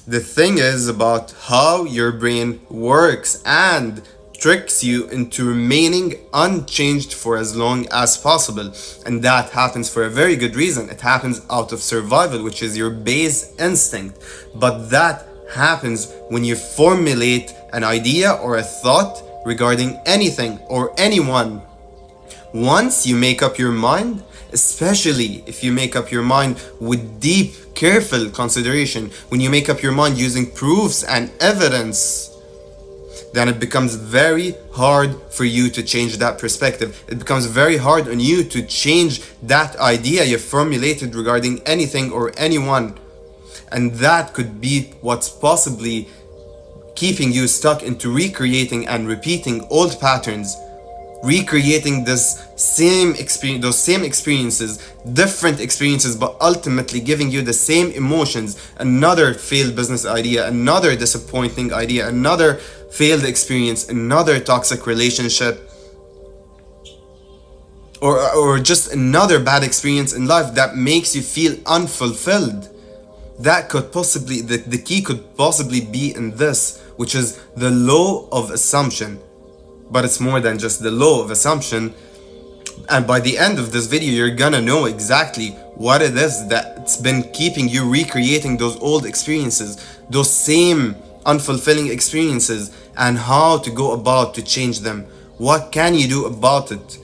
The thing is about how your brain works and tricks you into remaining unchanged for as long as possible. And that happens for a very good reason. It happens out of survival, which is your base instinct. But that happens when you formulate an idea or a thought regarding anything or anyone. Once you make up your mind, especially if you make up your mind with deep, careful consideration, when you make up your mind using proofs and evidence, then it becomes very hard for you to change that perspective. It becomes very hard on you to change that idea you formulated regarding anything or anyone. And that could be what's possibly keeping you stuck into recreating and repeating old patterns, recreating this same experience, those same experiences, different experiences, but ultimately giving you the same emotions. Another failed business idea, another disappointing idea, another failed experience, another toxic relationship, or just another bad experience in life that makes you feel unfulfilled. That could possibly, the key could possibly be in this, which is the law of assumption. But it's more than just the law of assumption. And by the end of this video, you're gonna know exactly what it is that's been keeping you recreating those old experiences, those same unfulfilling experiences, and how to go about to change them. What can you do about it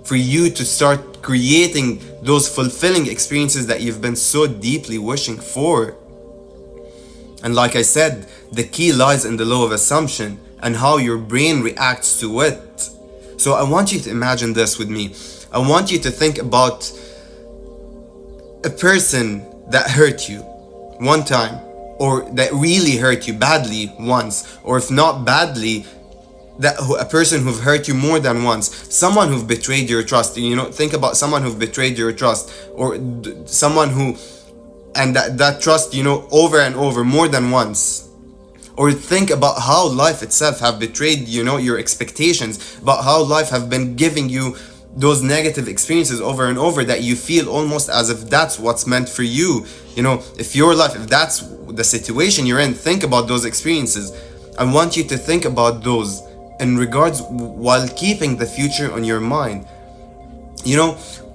for you to start creating those fulfilling experiences that you've been so deeply wishing for? And like I said, the key lies in the law of assumption and how your brain reacts to it. So I want you to imagine this with me. I want you to think about a person that hurt you one time, or that really hurt you badly once, or if not badly, a person who've hurt you more than once, someone who've betrayed your trust. Think about someone who've betrayed your trust, or someone who, and that trust, over and over, more than once. Or think about how life itself have betrayed, your expectations, about how life have been giving you those negative experiences over and over, that you feel almost as if that's what's meant for you. If your life, if that's the situation you're in, think about those experiences. I want you to think about those in regards, while keeping the future on your mind.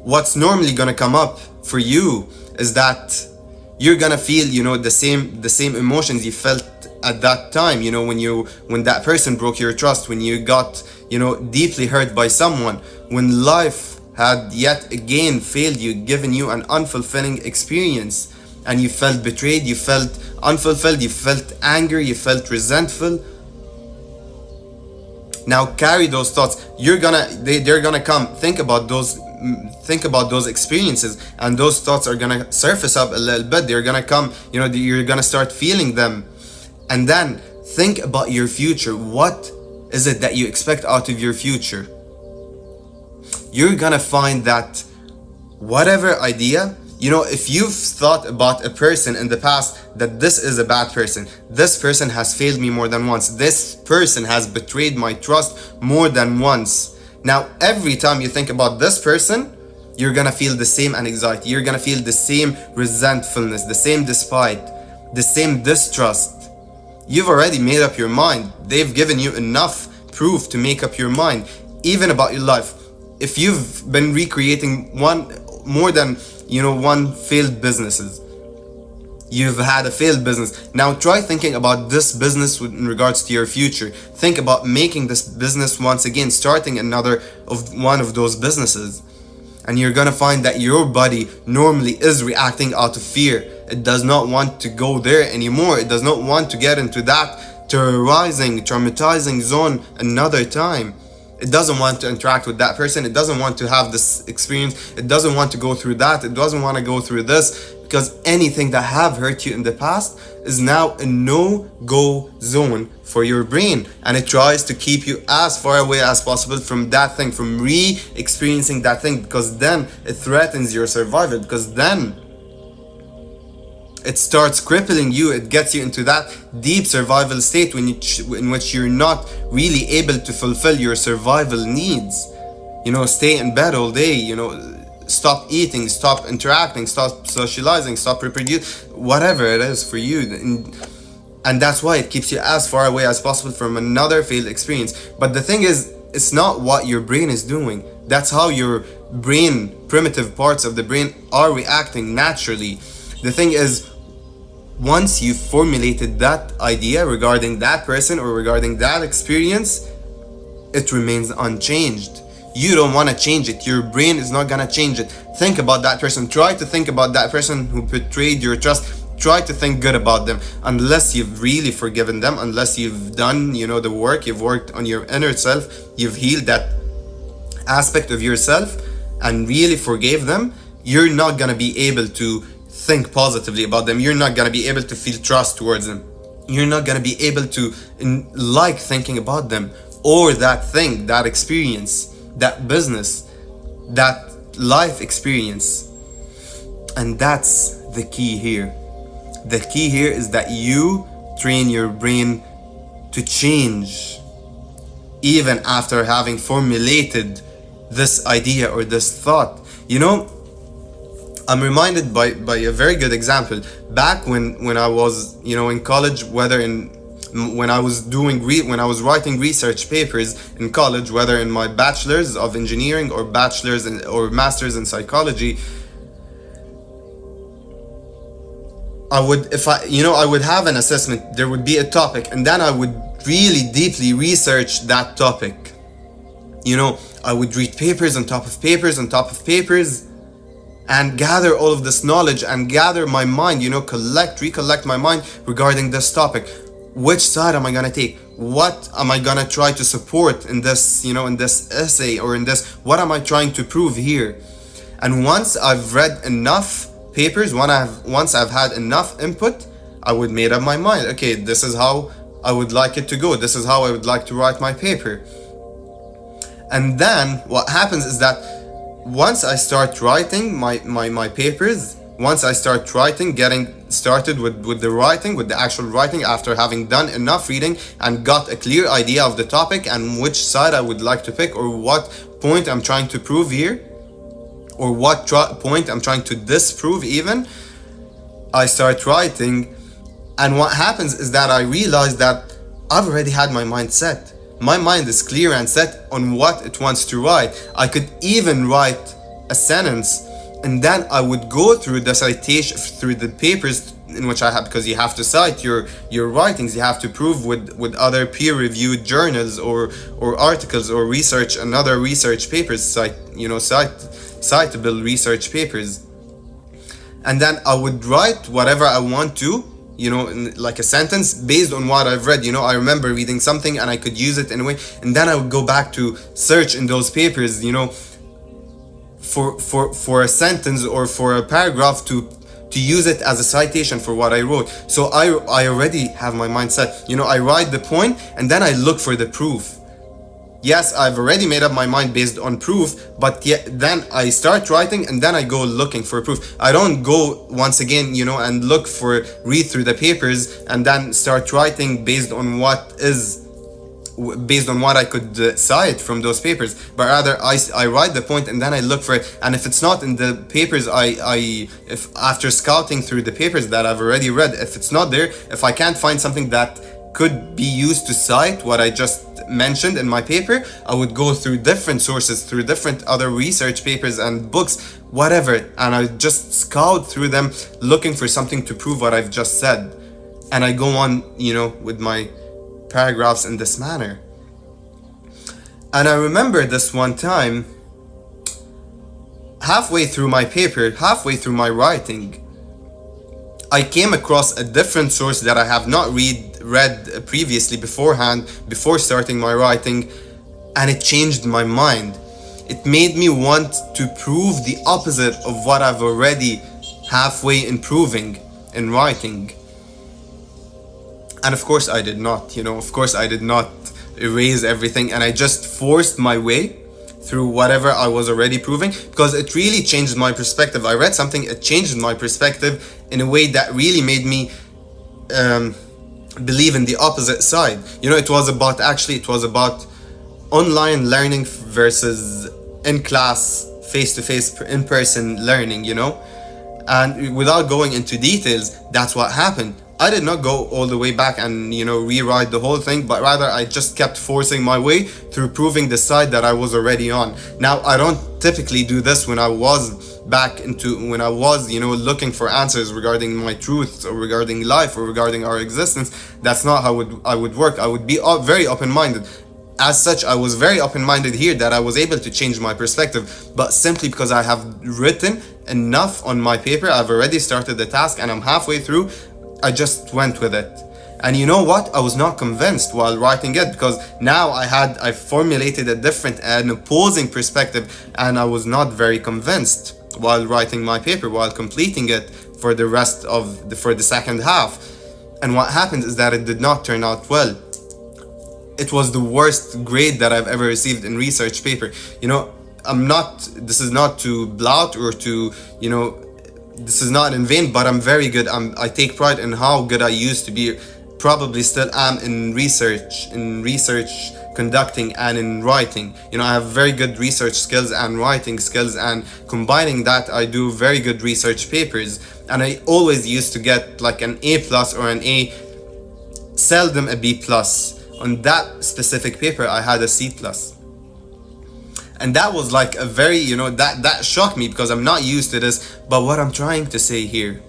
What's normally gonna come up for you is that you're gonna feel, the same emotions you felt at that time, when that person broke your trust, when you got, deeply hurt by someone, when life had yet again failed you, given you an unfulfilling experience, and you felt betrayed, you felt unfulfilled, you felt anger, you felt resentful. Now carry those thoughts. They're gonna come. Think about those experiences, and those thoughts are gonna surface up a little bit. They're gonna come, you're gonna start feeling them. And then think about your future. What is it that you expect out of your future? You're gonna find that whatever idea, if you've thought about a person in the past, that this is a bad person, this person has failed me more than once, this person has betrayed my trust more than once. Now, every time you think about this person, you're gonna feel the same anxiety, you're gonna feel the same resentfulness, the same despite, the same distrust. You've already made up your mind. They've given you enough proof to make up your mind, even about your life. If you've been recreating more than one failed businesses, you've had a failed business. Now try thinking about this business in regards to your future. Think about making this business once again, starting one of those businesses. And you're gonna find that your body normally is reacting out of fear. It does not want to go there anymore. It does not want to get into that traumatizing zone another time. It doesn't want to interact with that person. It doesn't want to have this experience. It doesn't want to go through that. It doesn't want to go through this, because anything that have hurt you in the past is now a no-go zone for your brain, and it tries to keep you as far away as possible from that thing, from re-experiencing that thing, because then it threatens your survival, because then it starts crippling you. It gets you into that deep survival state in which you're not really able to fulfill your survival needs. Stay in bed all day, stop eating, stop interacting, stop socializing, stop reproducing, whatever it is for you. And And that's why it keeps you as far away as possible from another failed experience. But the thing is, it's not what your brain is doing. That's how your brain, primitive parts of the brain, are reacting naturally. The thing is, once you've formulated that idea regarding that person or regarding that experience, it remains unchanged. You don't want to change it. Your brain is not gonna change it. Think about that person. Try to think about that person who betrayed your trust. Try to think good about them. Unless you've really forgiven them, unless you've done, the work, you've worked on your inner self, you've healed that aspect of yourself and really forgave them, you're not gonna be able to think positively about them. You're not gonna be able to feel trust towards them. You're not gonna be able to like thinking about them, or that thing, that experience, that business, that life experience. And that's the key here. The key here is that you train your brain to change even after having formulated this idea or this thought. I'm reminded by a very good example. Back when I was, in college, when I was writing research papers in college, whether in my bachelor's of engineering or or master's in psychology, I would have an assessment. There would be a topic, and then I would really deeply research that topic. I would read papers on top of papers on top of papers, and gather all of this knowledge and gather my mind, recollect my mind regarding this topic. Which side am I gonna take? What am I gonna try to support in this, in this essay, or in this, what am I trying to prove here? And once I've read enough papers, once I've had enough input, I would made up my mind. Okay, this is how I would like it to go. This is how I would like to write my paper. And then what happens is that once I start writing my papers, once I start writing, getting started with the writing, with the actual writing, after having done enough reading and got a clear idea of the topic and which side I would like to pick, or what point I'm trying to prove here, or what point I'm trying to disprove even, I start writing. And what happens is that I realize that I've already had my mind set. My mind is clear and set on what it wants to write. I could even write a sentence, and then I would go through the citation, through the papers in which I have, because you have to cite your writings, you have to prove with other peer-reviewed journals or articles, or research and other research papers, citable research papers. And then I would write whatever I want to, in like a sentence based on what I've read. I remember reading something and I could use it in a way, and then I would go back to search in those papers, for a sentence or for a paragraph to use it as a citation for what I wrote. So I already have my mind set. I write the point and then I look for the proof. Yes, I've already made up my mind based on proof, but then I start writing and then I go looking for proof. I don't go once again, and read through the papers and then start writing based on what I could cite from those papers, but rather I write the point and then I look for it. And if it's not in the papers, if after scouting through the papers that I've already read, if it's not there, if I can't find something that could be used to cite what I just mentioned in my paper, I would go through different sources, through different other research papers and books, whatever, and I just scout through them looking for something to prove what I've just said. And I go on, with my paragraphs in this manner. And I remember this one time, halfway through my paper, halfway through my writing, I came across a different source that I have not read previously beforehand, before starting my writing, and it changed my mind. It made me want to prove the opposite of what I've already halfway improving in writing. And of course I did not, of course I did not erase everything, and I just forced my way through whatever I was already proving, because it really changed my perspective. I read something, it changed my perspective in a way that really made me believe in the opposite side. It was about online learning versus in-class, face-to-face, in-person learning, And without going into details, that's what happened. I did not go all the way back and, you know, rewrite the whole thing, but rather I just kept forcing my way through proving the side that I was already on. Now, I don't typically do this when I was you know, looking for answers regarding my truths or regarding life or regarding our existence. That's not how I would work. I would be very open-minded. As such, I was very open-minded here that I was able to change my perspective, but simply because I have written enough on my paper, I've already started the task and I'm halfway through, I just went with it. And you know what? I was not convinced while writing it, because now I formulated a different and opposing perspective, and I was not very convinced while writing my paper, while completing it for the second half. And what happened is that it did not turn out well. It was the worst grade that I've ever received in research paper. You know, this is not to blout or to, you know, this is not in vain, but I'm very good. I take pride in how good I used to be, probably still am in research conducting and in writing. You know, I have very good research skills and writing skills, and combining that, I do very good research papers. And I always used to get like an A+ or an A, seldom a B+. On that specific paper, I had a C+. And that was like a very, you know, that shocked me, because I'm not used to this. But what I'm trying to say here,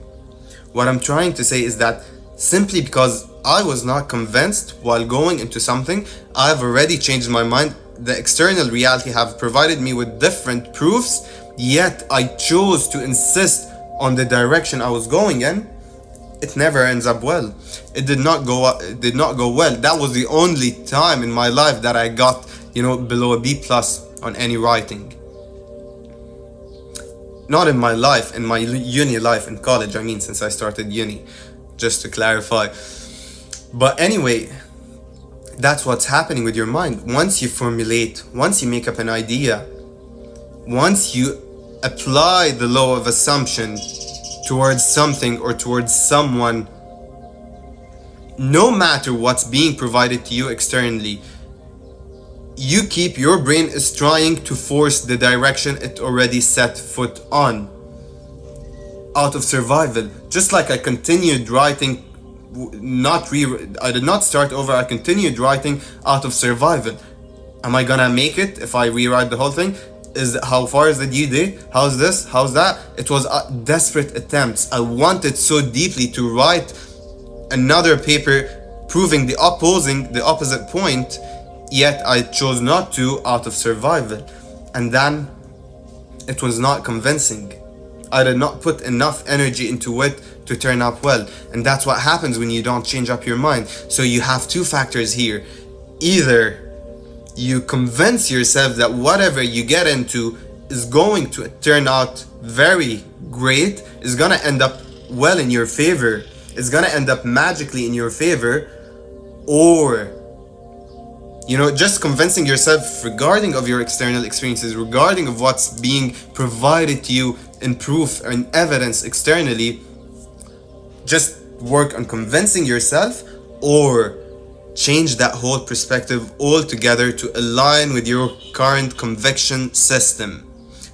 is that simply because I was not convinced while going into something, I've already changed my mind. The external reality have provided me with different proofs, yet I chose to insist on the direction I was going in. It never ends up well. It did not go well. That was the only time in my life that I got, you know, below a B+ on any writing. Not in my life, in my uni life, in college, I mean, since I started uni, just to clarify. But anyway, that's what's happening with your mind. Once you formulate, once you make up an idea, once you apply the law of assumption towards something or towards someone, no matter what's being provided to you externally, your brain is trying to force the direction it already set foot on, out of survival. Just like I continued writing, I did not start over, I continued writing out of survival. Am I gonna make it if I rewrite the whole thing? How far is the due date? How's this? How's that? It was desperate attempts. I wanted so deeply to write another paper proving the opposite point, yet I chose not to, out of survival. And then it was not convincing. I did not put enough energy into it to turn up well. And that's what happens when you don't change up your mind. So you have two factors here. Either you convince yourself that whatever you get into is going to turn out very great, is gonna end up well in your favor, is gonna end up magically in your favor, or, you know, just convincing yourself regarding of your external experiences, regarding of what's being provided to you in proof and evidence externally. Just work on convincing yourself, or change that whole perspective altogether to align with your current conviction system.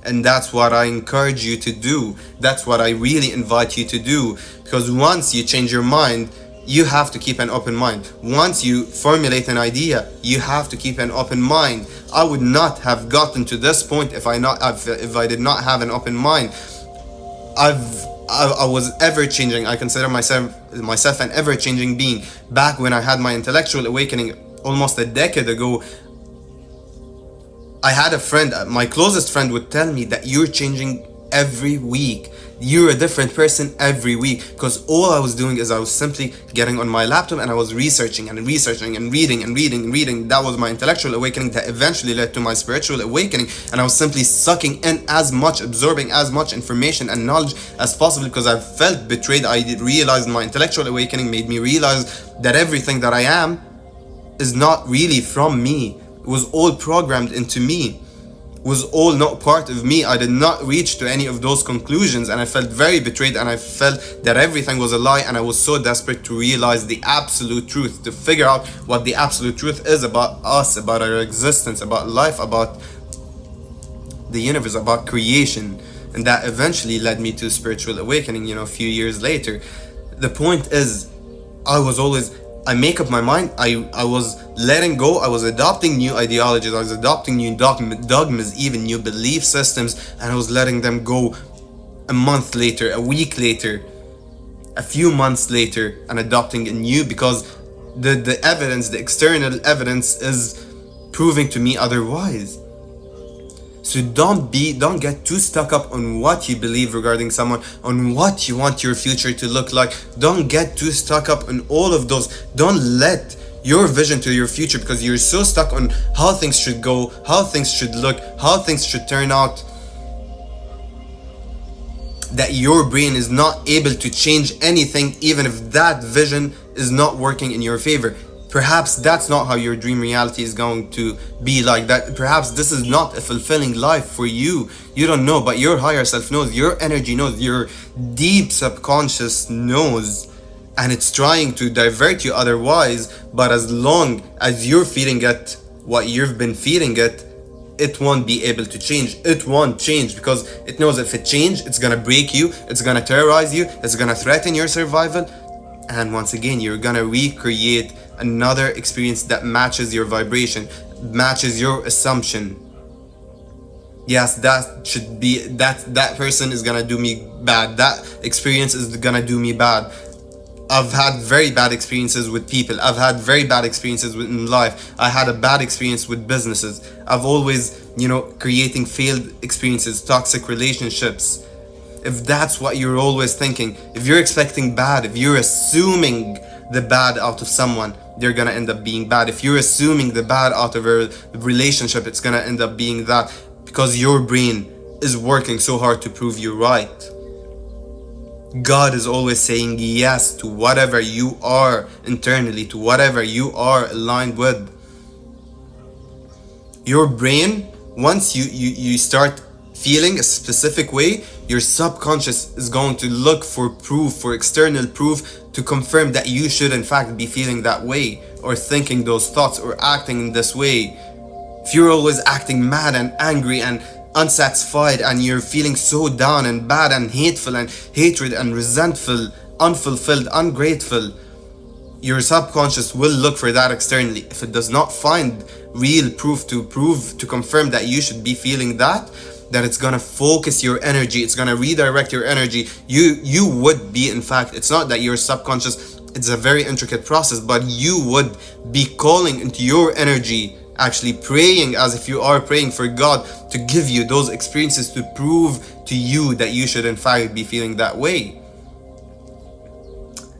And that's what I encourage you to do. That's what I really invite you to do. Because once you change your mind, you have to keep an open mind. Once you formulate an idea, you have to keep an open mind. I would not have gotten to this point if I did not have an open mind. I was ever changing. I consider myself an ever changing being. Back when I had my intellectual awakening almost a decade ago, I had a friend, my closest friend, would tell me that you're changing every week. You're a different person every week. Because all I was doing is I was simply getting on my laptop and I was researching and reading. That was my intellectual awakening that eventually led to my spiritual awakening. And I was simply sucking in absorbing as much information and knowledge as possible, because I felt betrayed. I realized my intellectual awakening made me realize that everything that I am is not really from me. It was all programmed into me. Was all not part of me. I did not reach to any of those conclusions, and I felt very betrayed, and I felt that everything was a lie, and I was so desperate to realize the absolute truth, to figure out what the absolute truth is about us, about our existence, about life, about the universe, about creation. And that eventually led me to spiritual awakening, a few years later. The point is, I make up my mind. I was letting go. I was adopting new ideologies. I was adopting new dogmas, even new belief systems, and I was letting them go a month later, a week later, a few months later, and adopting a new, because the evidence, the external evidence is proving to me otherwise. So don't get too stuck up on what you believe regarding someone, on what you want your future to look like. Don't get too stuck up on all of those. Don't let your vision to your future, because you're so stuck on how things should go, how things should look, how things should turn out, that your brain is not able to change anything, even if that vision is not working in your favor. Perhaps that's not how your dream reality is going to be like that. Perhaps this is not a fulfilling life for you. You don't know, but your higher self knows, your energy knows, your deep subconscious knows, and it's trying to divert you otherwise. But as long as you're feeling it, what you've been feeling it won't be able to change. It won't change, because it knows if it changes, it's gonna break you, it's gonna terrorize you, it's gonna threaten your survival. And once again, you're gonna recreate another experience that matches your vibration, matches your assumption. Yes, that should be, that person is gonna do me bad, that experience is gonna do me bad. I've had very bad experiences with people. I've had very bad experiences in life. I had a bad experience with businesses. I've always, creating failed experiences, toxic relationships. If that's what you're always thinking, if you're expecting bad, if you're assuming the bad out of someone, they're gonna end up being bad. If you're assuming the bad out of a relationship, it's gonna end up being that, because your brain is working so hard to prove you right. God is always saying yes to whatever you are internally, to whatever you are aligned with. Your brain, once you start feeling a specific way, your subconscious is going to look for proof, for external proof, to confirm that you should in fact be feeling that way, or thinking those thoughts, or acting in this way. If you're always acting mad and angry and unsatisfied, and you're feeling so down and bad and hateful and hatred and resentful, unfulfilled, ungrateful, your subconscious will look for that externally. If it does not find real proof to confirm that you should be feeling that, then it's gonna focus your energy, it's gonna redirect your energy. You would be, in fact, it's not that your subconscious, it's a very intricate process, but you would be calling into your energy, actually praying as if you are praying for God to give you those experiences to prove to you that you should in fact be feeling that way.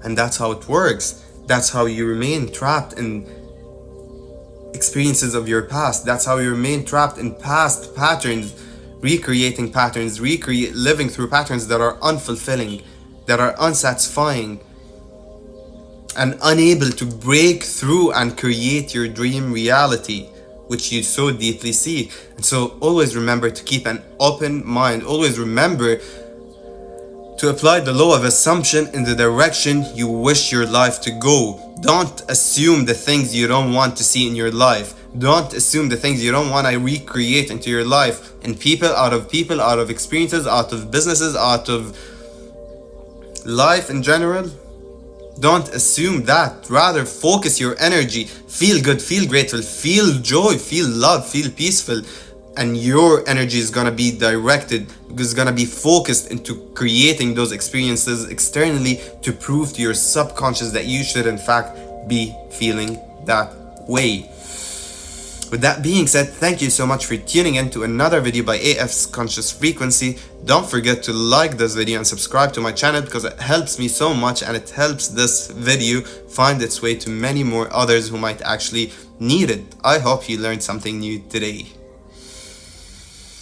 And that's how it works. That's how you remain trapped in experiences of your past. That's how you remain trapped in past patterns, recreating patterns, living through patterns that are unfulfilling, that are unsatisfying, and unable to break through and create your dream reality, which you so deeply seek. And so always remember to keep an open mind. Always remember to apply the law of assumption in the direction you wish your life to go. Don't assume the things you don't want to see in your life. Don't assume the things you don't want to recreate into your life, in people, out of experiences, out of businesses, out of life in general. Don't assume that. Rather, focus your energy. Feel good, feel grateful, feel joy, feel love, feel peaceful. And your energy is gonna be directed, it's gonna be focused into creating those experiences externally to prove to your subconscious that you should in fact be feeling that way. With that being said, thank you so much for tuning in to another video by AfsConsciousFrequency. Don't forget to like this video and subscribe to my channel, because it helps me so much, and it helps this video find its way to many more others who might actually need it. I hope you learned something new today.